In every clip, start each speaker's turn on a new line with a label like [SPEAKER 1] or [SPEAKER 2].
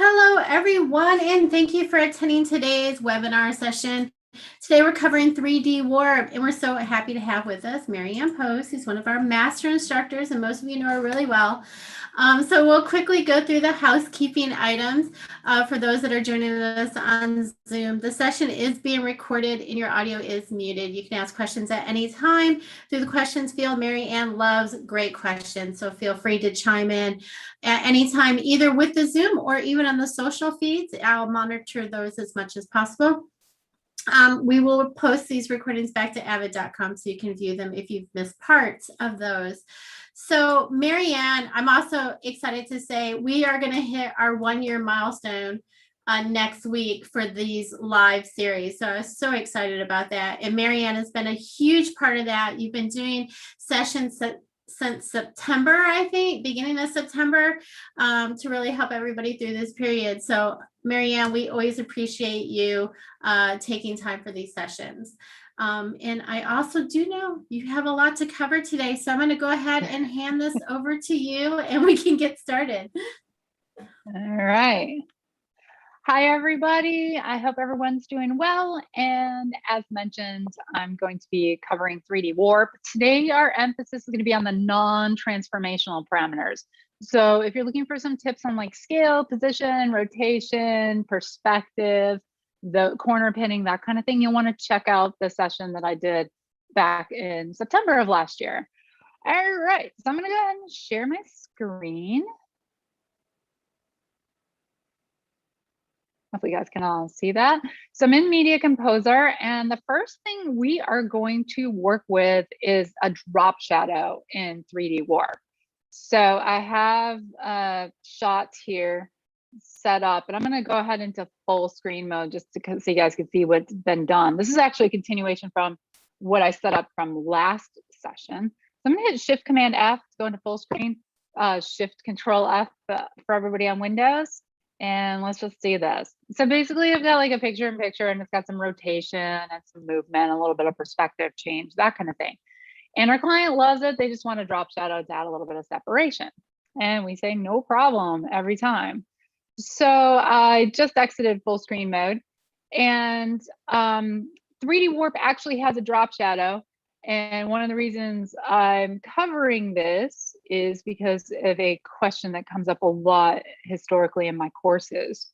[SPEAKER 1] Hello, everyone, and thank you for attending today's webinar session. Today we're covering 3D Warp, and we're so happy to have with us Marianne Post, who's one of our master instructors, and most of you know her really well. So we'll quickly go through the housekeeping items for those that are joining us on Zoom. The session is being recorded and your audio is muted. You can ask questions at any time through the questions field. Marianne loves great questions, so feel free to chime in at any time, either with the Zoom or even on the social feeds. I'll monitor those as much as possible. We will post these recordings back to avid.com so you can view them if you've missed parts of those. So Marianne, I'm also excited to say we are going to hit our 1-year milestone next week for these live series. So I was so excited about that. And Marianne has been a huge part of that. You've been doing sessions since September, I think, beginning of September, to really help everybody through this period. So Marianne, we always appreciate you taking time for these sessions. And I also do know you have a lot to cover today. So I'm going to go ahead and hand this over to you and we can get started.
[SPEAKER 2] All right. Hi, everybody. I hope everyone's doing well. And as mentioned, I'm going to be covering 3D Warp. Today, our emphasis is going to be on the non-transformational parameters. So if you're looking for some tips on like scale, position, rotation, perspective, the corner pinning, that kind of thing, you'll want to check out the session that I did back in September of last year. All right, so I'm going to go ahead and share my screen. Hopefully you guys can all see that. So I'm in Media Composer, and the first thing we are going to work with is a drop shadow in 3D Warp. So I have shots here set up, and I'm going to go ahead into full screen mode just so you guys can see what's been done. This is actually a continuation from what I set up from last session. So I'm going to hit Shift Command F to go into full screen, Shift Control F for everybody on Windows. And let's just see this. So basically I've got like a picture in picture and it's got some rotation and some movement, a little bit of perspective change, that kind of thing. And our client loves it. They just want to drop shadow to add a little bit of separation. And we say no problem every time. So I just exited full screen mode, and 3D Warp actually has a drop shadow. And one of the reasons I'm covering this is because of a question that comes up a lot historically in my courses,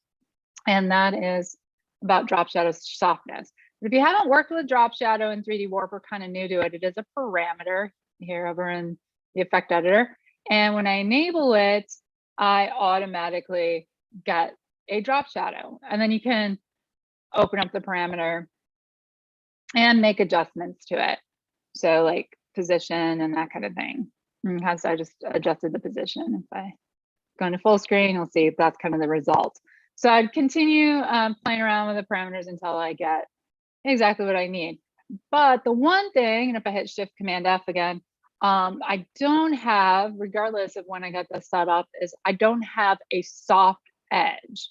[SPEAKER 2] and that is about drop shadow softness. But if you haven't worked with drop shadow in 3D Warp or kind of new to it, it is a parameter here over in the effect editor. And when I enable it, I automatically get a drop shadow. And then you can open up the parameter and make adjustments to it. So like position and that kind of thing. Okay, so I just adjusted the position. If I go into full screen, you'll see that's kind of the result. So I'd continue playing around with the parameters until I get exactly what I need. But the one thing, and if I hit Shift Command F again, I don't have, regardless of when I got this set up, is I don't have a soft edge.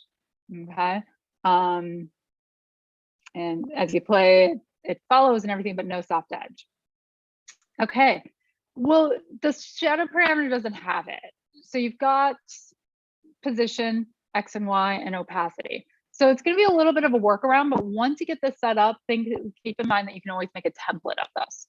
[SPEAKER 2] Okay. And as you play, it follows and everything, but no soft edge. Okay, well, the shadow parameter doesn't have it. So you've got position, X and Y, and opacity. So it's going to be a little bit of a workaround, but once you get this set up, keep in mind that you can always make a template of this.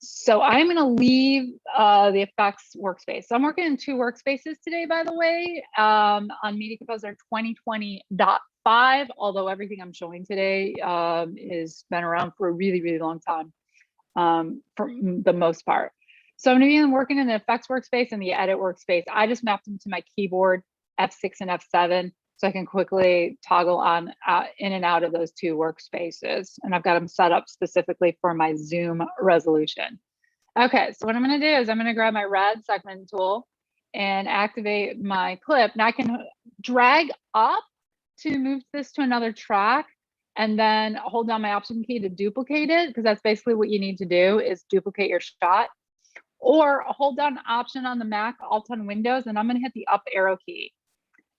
[SPEAKER 2] So I'm going to leave the effects workspace. So I'm working in 2 workspaces today, by the way, on Media Composer 2020.5, although everything I'm showing today has been around for a really, really long time. For the most part. So I'm going to be working in the effects workspace and the edit workspace. I just mapped them to my keyboard, F6 and F7, so I can quickly toggle on in and out of those 2 workspaces. And I've got them set up specifically for my Zoom resolution. Okay, so what I'm going to do is I'm going to grab my red segment tool and activate my clip. Now I can drag up to move this to another track, and then hold down my option key to duplicate it, because that's basically what you need to do is duplicate your shot. Or hold down Option on the Mac, Alt on Windows, and I'm going to hit the up arrow key.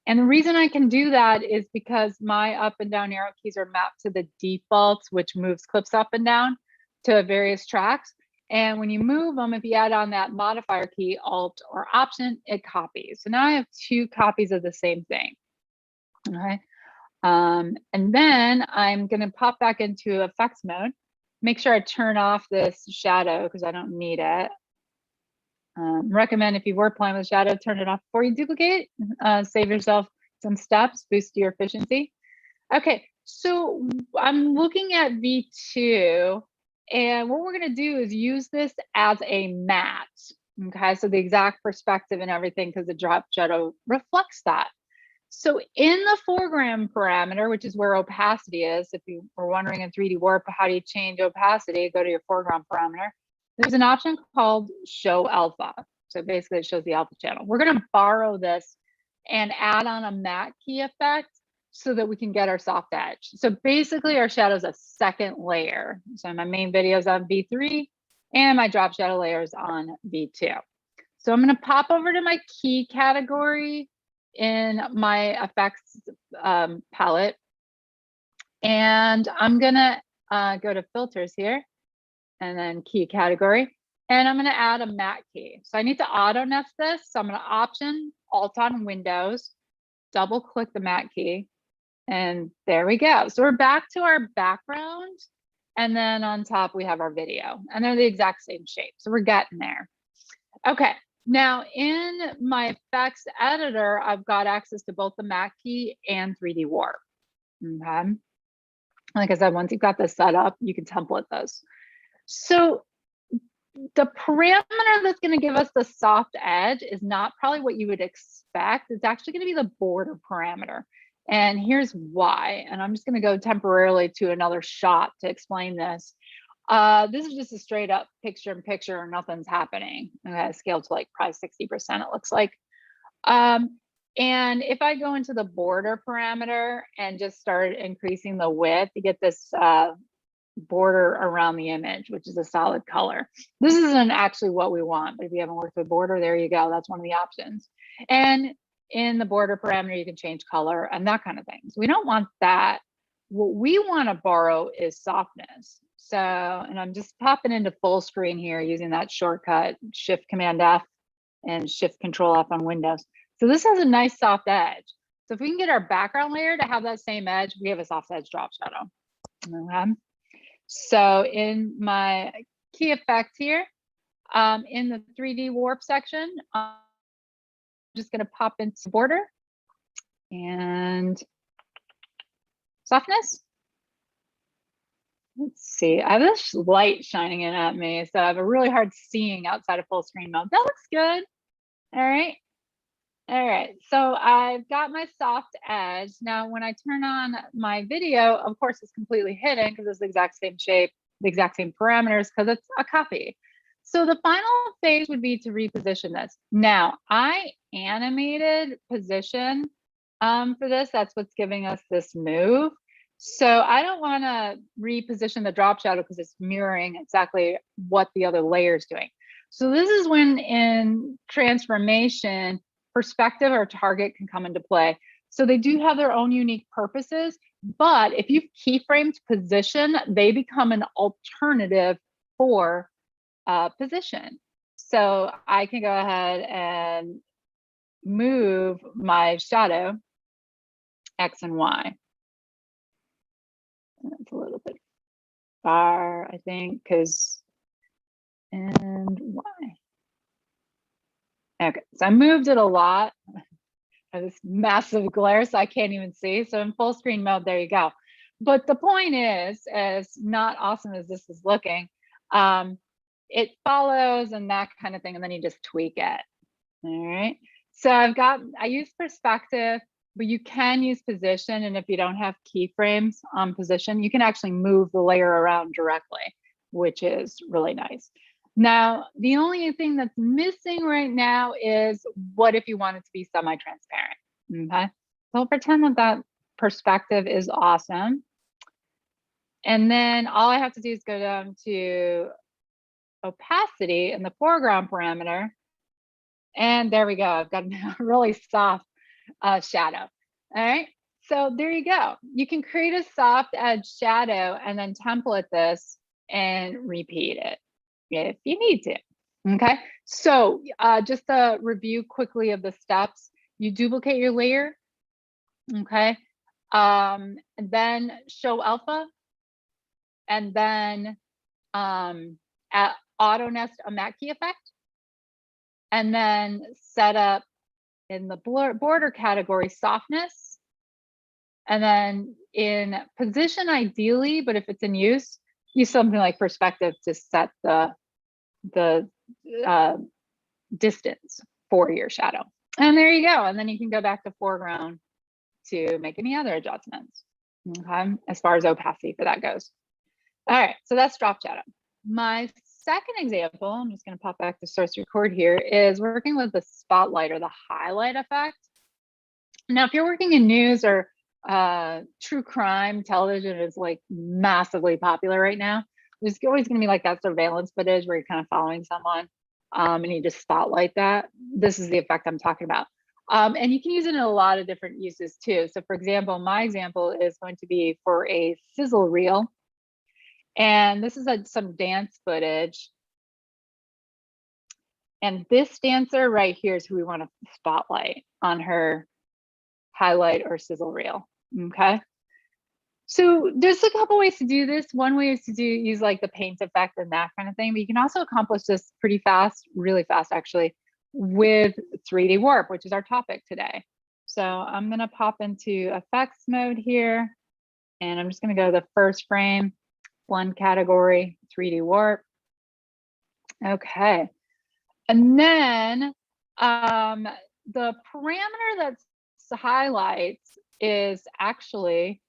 [SPEAKER 2] And the reason I can do that is because my up and down arrow keys are mapped to the defaults, which moves clips up and down to various tracks. And when you move them, if you add on that modifier key, Alt or Option, it copies. So now I have 2 copies of the same thing. Okay. And then I'm going to pop back into effects mode. Make sure I turn off this shadow because I don't need it. Recommend if you were playing with shadow, turn it off before you duplicate. Save yourself some steps, boost your efficiency. Okay, so I'm looking at V2, and what we're going to do is use this as a matte. Okay, so the exact perspective and everything, because the drop shadow reflects that. So in the foreground parameter, which is where opacity is, if you were wondering in 3D Warp, how do you change opacity? Go to your foreground parameter. There's an option called show alpha. So basically it shows the alpha channel. We're going to borrow this and add on a matte key effect so that we can get our soft edge. So basically our shadow is a second layer. So my main video is on V3 and my drop shadow layer is on V2. So I'm going to pop over to my key category in my effects palette. And I'm going to go to filters here and then key category. And I'm going to add a matte key. So I need to auto nest this. So I'm going to option alt on Windows, double click the matte key. And there we go. So we're back to our background. And then on top, we have our video. And they're the exact same shape. So we're getting there. Okay. Now in my effects editor, I've got access to both the matte key and 3D Warp. Okay. Like I said, once you've got this set up, you can template those. So the parameter that's going to give us the soft edge is not probably what you would expect. It's actually going to be the border parameter. And here's why. And I'm just going to go temporarily to another shot to explain this. This is just a straight up picture in picture, nothing's happening. Okay, scaled to like probably 60%, it looks like. And if I go into the border parameter and just start increasing the width, you get this border around the image, which is a solid color. This isn't actually what we want, but if you haven't worked with border, there you go. That's one of the options. And in the border parameter, you can change color and that kind of thing. So we don't want that. What we want to borrow is softness. So, and I'm just popping into full screen here using that shortcut, Shift Command F and Shift Control F on Windows. So this has a nice soft edge. So if we can get our background layer to have that same edge, we have a soft edge drop shadow. Okay. So in my key effect here, in the 3D Warp section, I'm just going to pop into border and softness. Let's see, I have this light shining in at me, so I have a really hard seeing outside of full screen mode. That looks good. All right. All right, so I've got my soft edge. Now, when I turn on my video, of course, it's completely hidden because it's the exact same shape, the exact same parameters, because it's a copy. So the final phase would be to reposition this. Now, I animated position for this. That's what's giving us this move. So I don't want to reposition the drop shadow because it's mirroring exactly what the other layer is doing. So this is when in transformation, perspective or target can come into play. So they do have their own unique purposes, but if you've keyframed position, they become an alternative for position. So I can go ahead and move my shadow X and Y. That's a little bit far, I think, because, and Y. Okay, so I moved it a lot. I have this massive glare, so I can't even see. So in full screen mode, there you go. But the point is, as not awesome as this is looking, it follows and that kind of thing, and then you just tweak it. All right. So I use perspective, but you can use position. And if you don't have keyframes on position, you can actually move the layer around directly, which is really nice. Now, the only thing that's missing right now is what if you want it to be semi-transparent, okay? So I'll pretend that that perspective is awesome. And then all I have to do is go down to opacity in the foreground parameter. And there we go. I've got a really soft shadow. All right. So there you go. You can create a soft edge shadow and then template this and repeat it if you need to. Okay. So just a review quickly of the steps. You duplicate your layer. Okay. And then show alpha, and then at auto nest a matte key effect, and then set up in the border category softness, and then in position ideally, but if it's in use something like perspective to set the distance for your shadow. And there you go. And then you can go back to foreground to make any other adjustments, okay, as far as opacity for that goes. All right, so that's drop shadow. My second example, I'm just going to pop back to source record here, is working with the spotlight or the highlight effect. Now, if you're working in news or true crime television is like massively popular right now, there's always going to be like that surveillance footage where you're kind of following someone and you just spotlight that. This is the effect I'm talking about. And you can use it in a lot of different uses too. So for example, my example is going to be for a sizzle reel. And this is some dance footage. And this dancer right here is who we want to spotlight on her highlight or sizzle reel, okay? So there's a couple ways to do this. One way is to use like the paint effect and that kind of thing, but you can also accomplish this pretty fast, really fast actually, with 3D warp, which is our topic today. So I'm gonna pop into effects mode here, and I'm just gonna go to the first frame, blend category, 3D warp. Okay, and then the parameter that's highlights is actually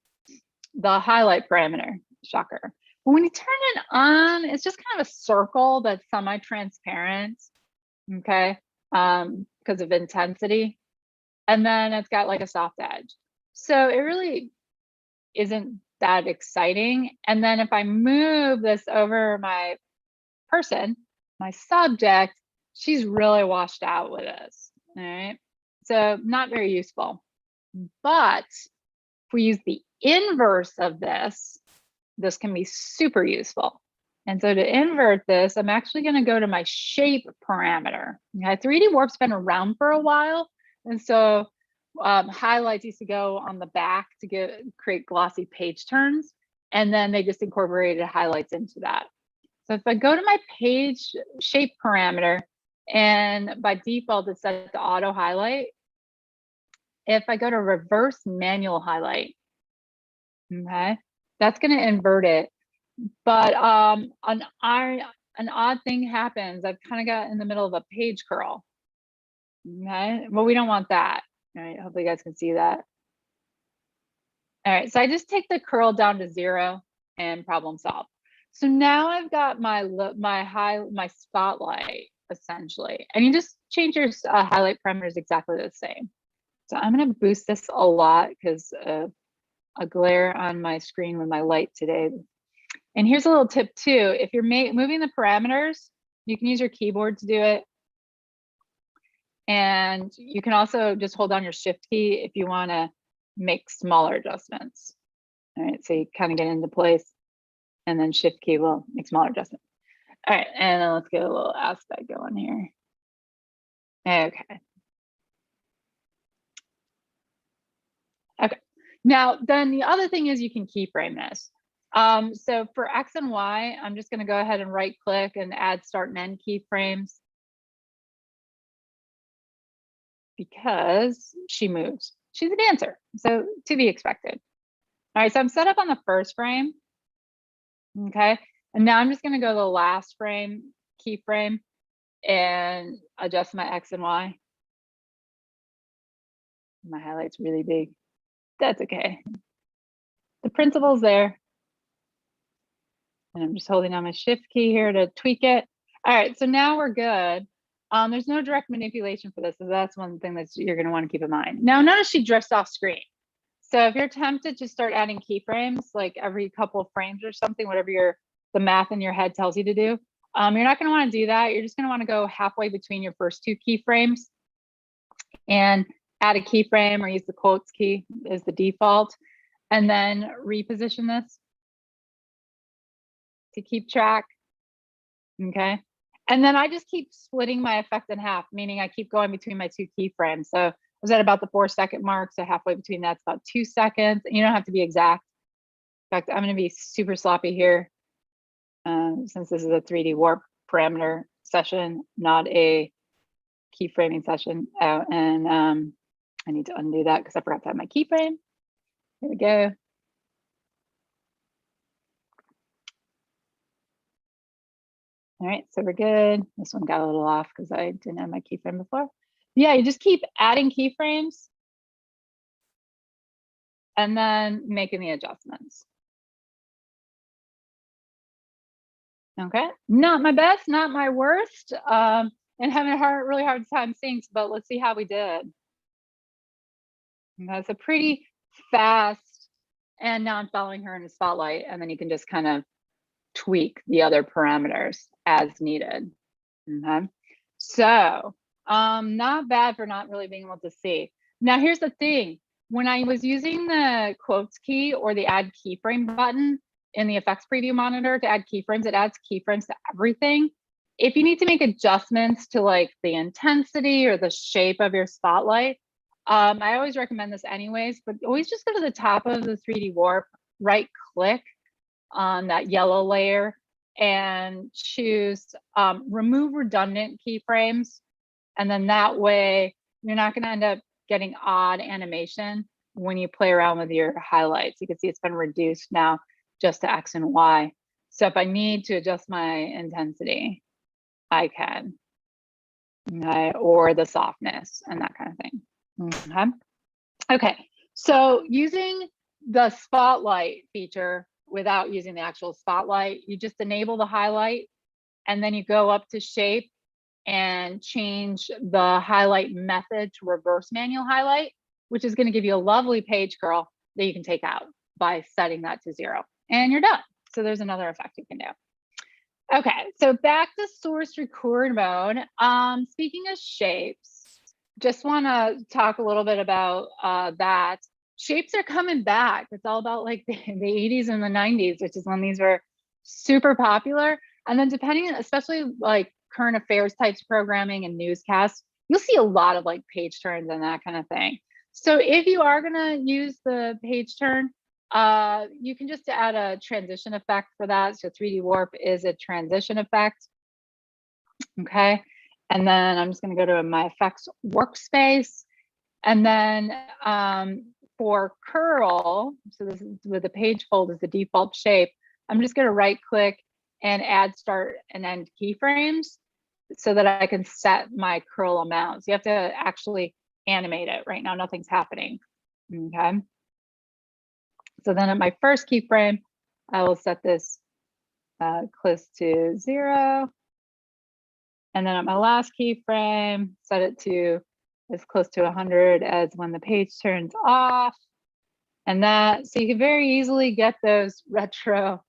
[SPEAKER 2] the highlight parameter, shocker. But when you turn it on, it's just kind of a circle that's semi-transparent, okay, because of intensity. And then it's got like a soft edge. So it really isn't that exciting. And then if I move this over my person, my subject, she's really washed out with this, all right? So not very useful. But if we use the inverse of this, this can be super useful. And so to invert this, I'm actually going to go to my shape parameter. Okay, 3D Warp's been around for a while. And so highlights used to go on the back to create glossy page turns. And then they just incorporated highlights into that. So if I go to my page shape parameter, and by default, it's set to auto highlight. If I go to reverse manual highlight, okay, that's going to invert it. But an odd thing happens. I've kind of got in the middle of a page curl. Okay, well, we don't want that. All right, hopefully you guys can see that. All right, so I just take the curl down to 0 and problem solve. So now I've got my spotlight essentially, and you just change your highlight parameters exactly the same. So I'm going to boost this a lot because a glare on my screen with my light today. And here's a little tip too. If you're moving the parameters, you can use your keyboard to do it. And you can also just hold down your shift key if you want to make smaller adjustments. All right, so you kind of get into place, and then shift key will make smaller adjustments. All right, and then let's get a little aspect going here. Okay. Okay, now then the other thing is you can keyframe this. So for X and Y, I'm just going to go ahead and right click and add start and end keyframes because she moves. She's a dancer, so to be expected. All right, so I'm set up on the first frame. Okay, and now I'm just going to go to the last frame, keyframe, and adjust my X and Y. My highlight's really big. That's okay. The principle's there. And I'm just holding on my shift key here to tweak it. All right, so now we're good. There's no direct manipulation for this, so that's one thing that you're going to want to keep in mind. Now, notice she drifts off screen. So if you're tempted to start adding keyframes, like every couple of frames or something, whatever the math in your head tells you to do, you're not going to want to do that. You're just going to want to go halfway between your first two keyframes and add a keyframe or use the quotes key as the default, and then reposition this to keep track. Okay. And then I just keep splitting my effect in half, meaning I keep going between my two keyframes. So was at about the 4-second mark. So halfway between that's about 2 seconds. And you don't have to be exact. In fact, I'm going to be super sloppy here since this is a 3D warp parameter session, not a keyframing session. And I need to undo that because I forgot to have my keyframe. Here we go. All right, so we're good. This one got a little off because I didn't have my keyframe before. Yeah, you just keep adding keyframes and then making the adjustments. Okay, not my best, not my worst, and having a really hard time seeing, but let's see how we did. And that's a pretty fast, and now I'm following her in the spotlight, and then you can just kind of tweak the other parameters as needed. Okay, so not bad for not really being able to see. Now here's the thing, when I was using the quotes key or the add keyframe button in the effects preview monitor to add keyframes, it adds keyframes to everything. If you need to make adjustments to like the intensity or the shape of your spotlight, I always recommend this anyways, but always just go to the top of the 3D warp, right click on that yellow layer and choose remove redundant keyframes. And then that way you're not going to end up getting odd animation when you play around with your highlights. You can see it's been reduced now just to X and Y. So if I need to adjust my intensity, I can, okay, or the softness and that kind of thing. Okay, so using the spotlight feature without using the actual spotlight, you just enable the highlight and then you go up to shape and change the highlight method to reverse manual highlight, which is going to give you a lovely page curl that you can take out by setting that to 0, and you're done. So there's another effect you can do. Okay, so back to source record mode. Speaking of shapes, just want to talk a little bit about that. Shapes are coming back. It's all about like the 80s and the 90s, which is when these were super popular. And then depending, especially like current affairs types programming and newscasts, you'll see a lot of like page turns and that kind of thing. So if you are gonna use the page turn, you can just add a transition effect for that. So 3D warp is a transition effect. Okay, and then I'm just gonna go to my effects workspace, and then for curl, so this is with the page fold as the default shape, I'm just gonna right click and add start and end keyframes so that I can set my curl amounts. You have to actually animate it. Right now, nothing's happening. Okay. So then at my first keyframe, I will set this close to 0. And then at my last keyframe, set it to as close to 100 as when the page turns off. And that, so you can very easily get those retro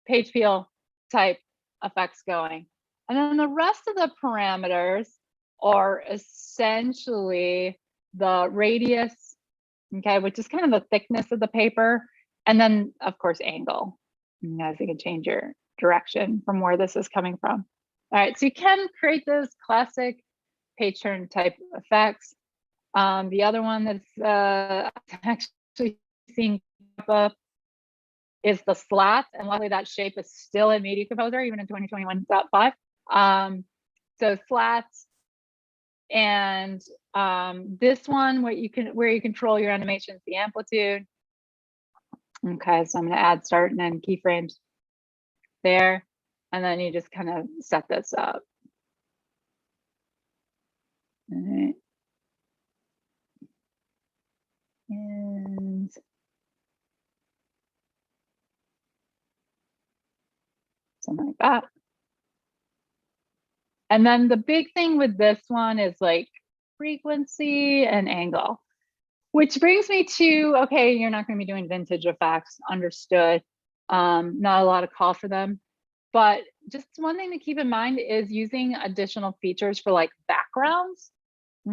[SPEAKER 2] page feel type effects going. And then the rest of the parameters are essentially the radius, okay, which is kind of the thickness of the paper. And then of course, angle, as you can change your direction from where this is coming from. All right, so you can create those classic page turn type effects. The other one that's actually seeing up is the slats, and luckily that shape is still in Media Composer even in 2021.5. So slats, and this one where you control your animations, the amplitude. Okay, so I'm going to add start and end keyframes there, and then you just kind of set this up. All right. And something like that. And then the big thing with this one is like frequency and angle, which brings me to, okay, you're not going to be doing vintage effects, understood. Not a lot of call for them, but just one thing to keep in mind is using additional features for like backgrounds.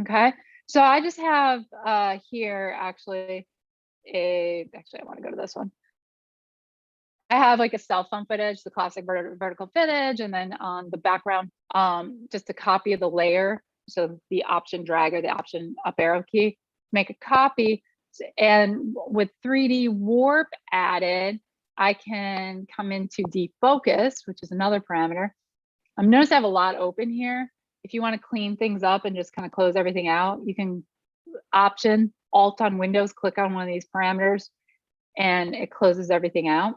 [SPEAKER 2] Okay, so I just have here actually I want to go to this one. I have like a cell phone footage, the classic vertical footage, and then on the background, just a copy of the layer. So the option drag or the option up arrow key make a copy. And with 3D warp added, I can come into defocus, which is another parameter. Notice I have a lot open here. If you want to clean things up and just kind of close everything out, you can Option Alt on Windows, click on one of these parameters, and it closes everything out.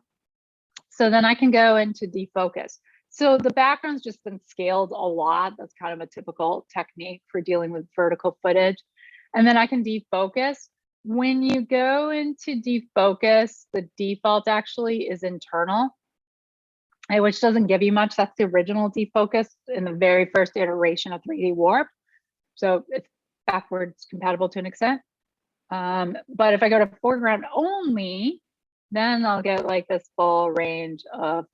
[SPEAKER 2] So then I can go into defocus. So the background's just been scaled a lot. That's kind of a typical technique for dealing with vertical footage. And then I can defocus. When you go into defocus, the default actually is internal, which doesn't give you much. That's the original defocus in the very first iteration of 3D Warp. So it's backwards compatible to an extent. But if I go to foreground only, then I'll get like this full range of,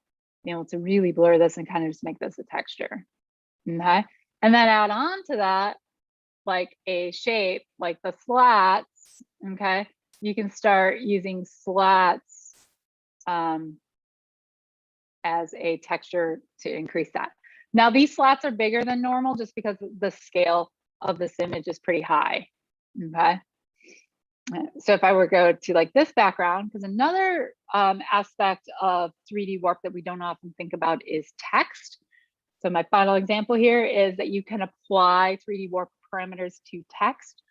[SPEAKER 2] to really blur this and kind of just make this a texture. Okay. And then add on to that, like a shape, like the slats. Okay. You can start using slats as a texture to increase that. Now these slats are bigger than normal just because the scale of this image is pretty high. Okay. So if I were to go to like this background, because another aspect of 3D Warp that we don't often think about is text. So my final example here is that you can apply 3D Warp parameters to text.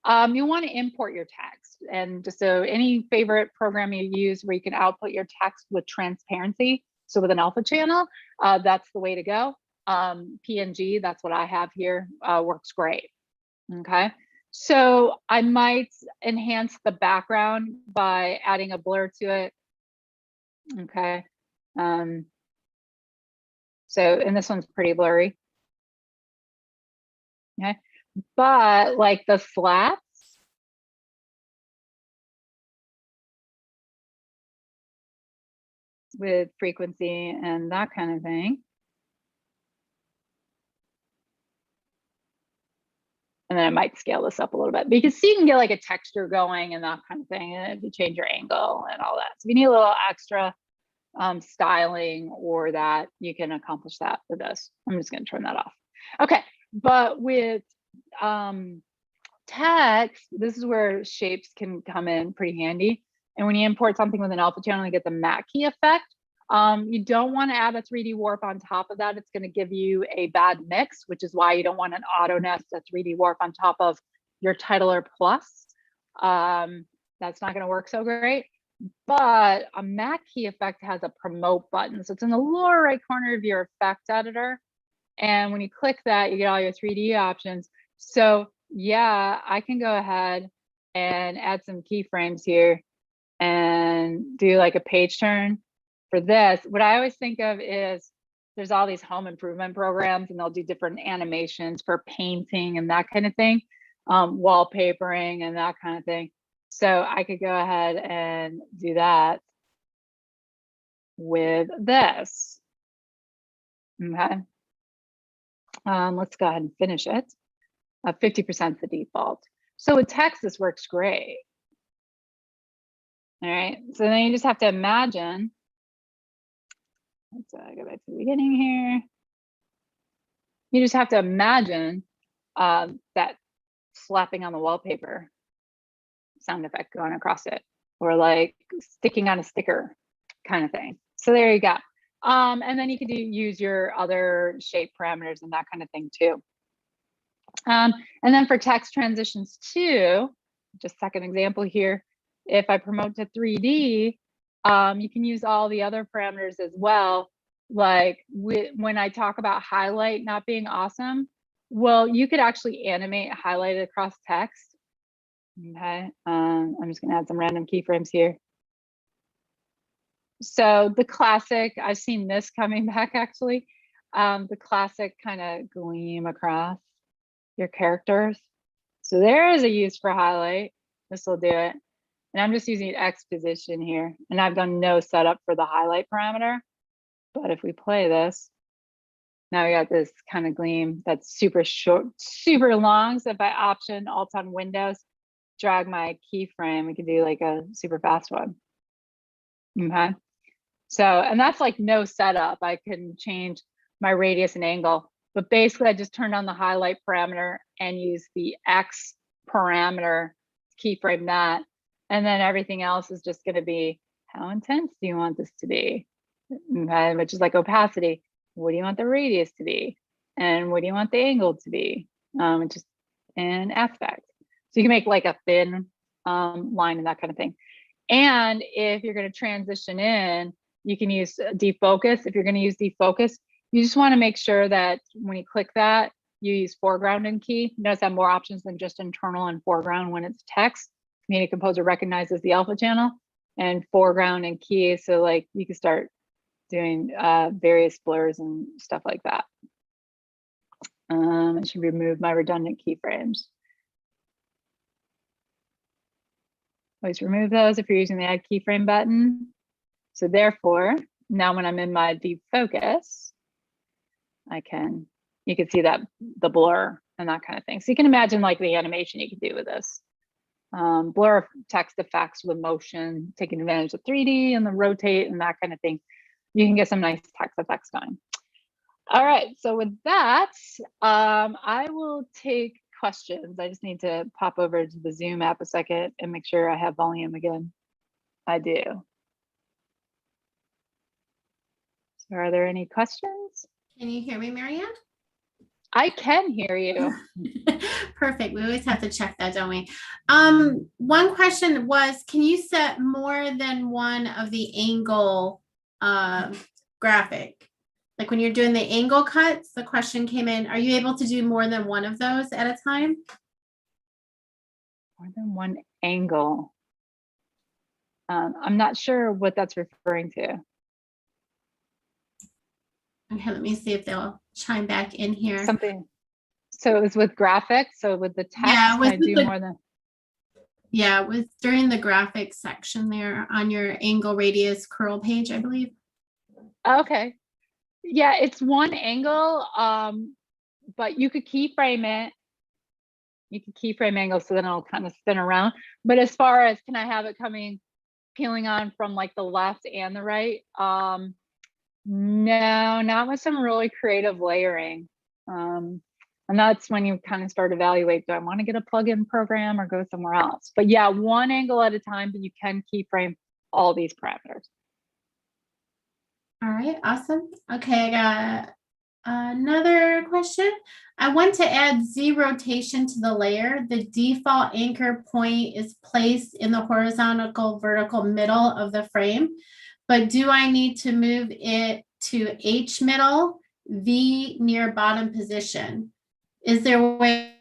[SPEAKER 2] You want to import your text. And just so any favorite program you use where you can output your text with transparency, so with an alpha channel, that's the way to go. PNG, that's what I have here, works great. Okay. So I might enhance the background by adding a blur to it. Okay. And this one's pretty blurry. Okay. But like the slats, with frequency and that kind of thing. And then I might scale this up a little bit because you can get like a texture going and that kind of thing. And if you change your angle and all that. So if you need a little extra styling or that, you can accomplish that with this. I'm just going to turn that off. Okay. But with text, this is where shapes can come in pretty handy. And when you import something with an alpha channel, you get the matte key effect. You don't want to add a 3D warp on top of that. It's going to give you a bad mix, which is why you don't want an auto nest, a 3D warp on top of your titler plus. That's not going to work so great. But a matte key effect has a promote button. So it's in the lower right corner of your effect editor. And when you click that, you get all your 3D options. So yeah, I can go ahead and add some keyframes here and do like a page turn. For this, what I always think of is there's all these home improvement programs and they'll do different animations for painting and that kind of thing, wallpapering and that kind of thing. So I could go ahead and do that with this. Okay. Let's go ahead and finish it. 50% is the default. So with text, this works great. All right. So then you just have to imagine. Let's go back to the beginning here. You just have to imagine that slapping on the wallpaper sound effect going across it, or like sticking on a sticker kind of thing. So there you go. And then you can use your other shape parameters and that kind of thing too. And then for text transitions too, just second example here, if I promote to 3D, you can use all the other parameters as well. Like when I talk about highlight not being awesome, well, you could actually animate highlight across text. Okay, I'm just gonna add some random keyframes here. So the classic, I've seen this coming back actually, the classic kind of gleam across your characters. So there is a use for highlight. This will do it. And I'm just using X position here. And I've done no setup for the highlight parameter. But if we play this, now we got this kind of gleam that's super short, super long. So if I option Alt on Windows, drag my keyframe, we can do like a super fast one. Okay. So, and that's like no setup. I can change my radius and angle. But basically, I just turned on the highlight parameter and use the X parameter keyframe that. And then everything else is just going to be, how intense do you want this to be? Okay, which is like opacity. What do you want the radius to be? And what do you want the angle to be? Just an aspect. So you can make like a thin line and that kind of thing. And if you're going to transition in, you can use defocus. If you're going to use defocus, you just want to make sure that when you click that, you use foreground and key. Notice I have more options than just internal and foreground when it's text. Media Composer recognizes the alpha channel and foreground and key. So like you can start doing various blurs and stuff like that. I should remove my redundant keyframes. Always remove those if you're using the add keyframe button. So therefore, now when I'm in my defocus, you can see that the blur and that kind of thing. So you can imagine like the animation you can do with this. Blur text effects with motion, taking advantage of 3D and the rotate and that kind of thing. You can get some nice text effects going. All right, so with that, I will take questions. I just need to pop over to the Zoom app a second and make sure I have volume again. I do. So are there any questions?
[SPEAKER 1] Can you hear me, Marianne?
[SPEAKER 2] I can hear you.
[SPEAKER 1] Perfect. We always have to check that, don't we? One question was, can you set more than one of the angle graphic? Like when you're doing the angle cuts, the question came in, are you able to do more than one of those at a time?
[SPEAKER 2] More than one angle. I'm not sure what that's referring to.
[SPEAKER 1] Okay, let me see if they'll chime back in here.
[SPEAKER 2] Something. So it was with graphics. So with the text,
[SPEAKER 1] yeah,
[SPEAKER 2] I do more than.
[SPEAKER 1] Yeah, it was during the graphics section there on your angle radius curl page, I believe.
[SPEAKER 2] Okay. Yeah, it's one angle, but you could keyframe it. You could keyframe angle so then it'll kind of spin around. But as far as can I have it peeling on from like the left and the right? No, not with some really creative layering. And that's when you kind of start to evaluate, do I want to get a plugin program or go somewhere else? But yeah, one angle at a time, but you can keyframe all these parameters.
[SPEAKER 1] All right, awesome. Okay, I got another question. I want to add Z rotation to the layer. The default anchor point is placed in the horizontal vertical middle of the frame, but do I need to move it to H middle, V near bottom position? Is there a way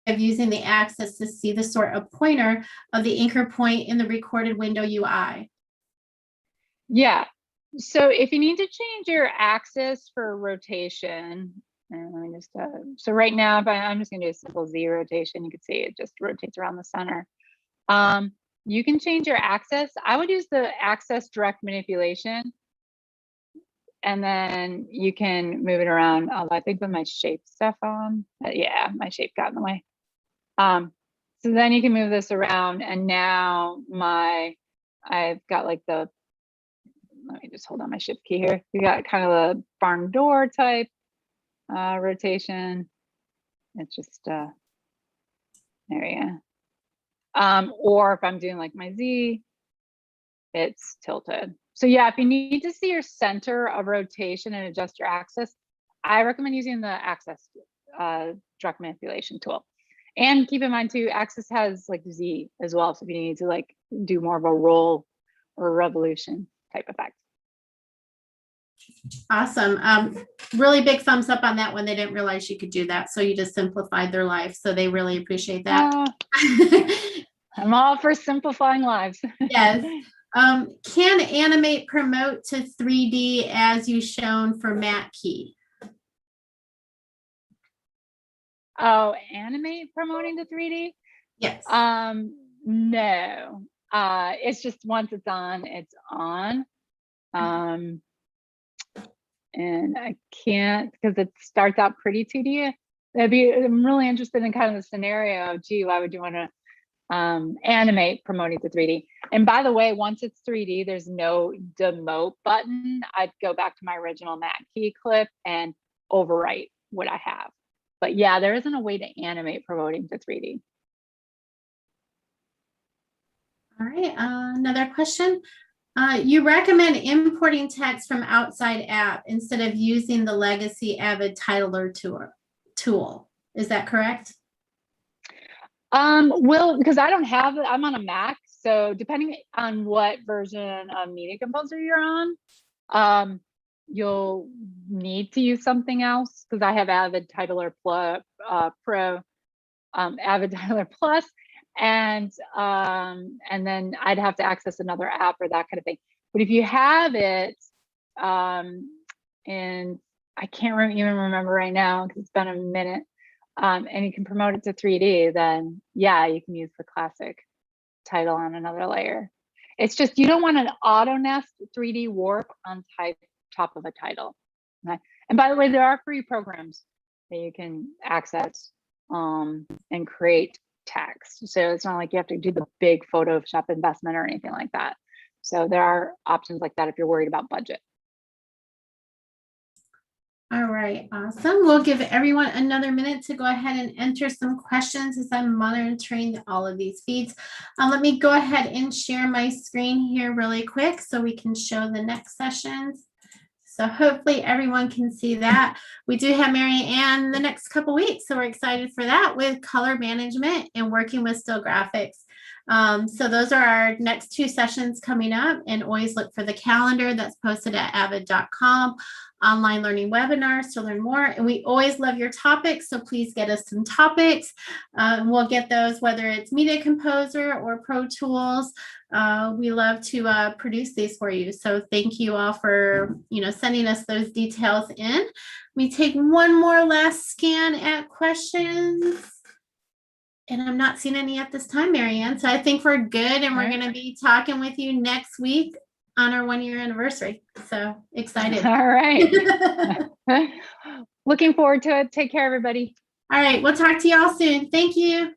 [SPEAKER 1] of using the axis to see the sort of pointer of the anchor point in the recorded window UI?
[SPEAKER 2] Yeah. So if you need to change your axis for rotation, and let me just, so right now, if I'm just gonna do a simple Z rotation, you can see it just rotates around the center. You can change your axis. I would use the axis direct manipulation, and then you can move it around. I think with my shape stuff on, yeah, my shape got in the way. So then you can move this around, and now I've got like the, let me just hold on my shift key here. You got kind of a barn door type rotation. It's just, there we go. Or if I'm doing like my Z, it's tilted. So yeah, if you need to see your center of rotation and adjust your axis, I recommend using the axis direct manipulation tool. And keep in mind too, axis has like Z as well. So if you need to like do more of a roll or a revolution type effect.
[SPEAKER 1] Awesome. Really big thumbs up on that one. They didn't realize you could do that. So you just simplified their life. So they really appreciate that.
[SPEAKER 2] I'm all for simplifying lives.
[SPEAKER 1] Yes. Can animate promote to 3D as you shown for Matt Key?
[SPEAKER 2] Oh, animate promoting to 3D?
[SPEAKER 1] Yes.
[SPEAKER 2] No. It's just once it's on, it's on. And I can't, because it starts out pretty 2D. I'm really interested in kind of the scenario of, gee, why would you want to animate promoting to 3D? And by the way, once it's 3D, there's no demote button. I'd go back to my original Matt Key clip and overwrite what I have. But yeah, there isn't a way to animate promoting to 3D.
[SPEAKER 1] All right, another question. You recommend importing text from outside app instead of using the legacy Avid titler tool. Is that correct?
[SPEAKER 2] Well, because I'm on a Mac, so depending on what version of Media Composer you're on, you'll need to use something else, because I have Avid Titler Pro, Avid Titler Plus, and then I'd have to access another app or that kind of thing. But if you have it, and I can't even remember right now because it's been a minute, and you can promote it to 3D, then yeah, you can use the classic title on another layer. It's just, you don't want an auto nest 3D warp on top of a title. Okay? And by the way, there are free programs that you can access and create text. So it's not like you have to do the big Photoshop investment or anything like that. So there are options like that if you're worried about budget.
[SPEAKER 1] All right, awesome. We'll give everyone another minute to go ahead and enter some questions as I'm monitoring all of these feeds. Let me go ahead and share my screen here really quick so we can show the next sessions. So hopefully everyone can see that. We do have Marianne the next couple weeks, so we're excited for that with color management and working with still graphics. So those are our next 2 sessions coming up, and always look for the calendar that's posted at avid.com. Online learning webinars to learn more. And we always love your topics, so please get us some topics. We'll get those, whether it's Media Composer or Pro Tools. We love to produce these for you. So thank you all for sending us those details in. We take one more last scan at questions. And I'm not seeing any at this time, Marianne. So I think we're good, and we're going to be talking with you next week on our 1-year anniversary. So excited.
[SPEAKER 2] All right. Looking forward to it. Take care, everybody.
[SPEAKER 1] All right. We'll talk to y'all soon. Thank you.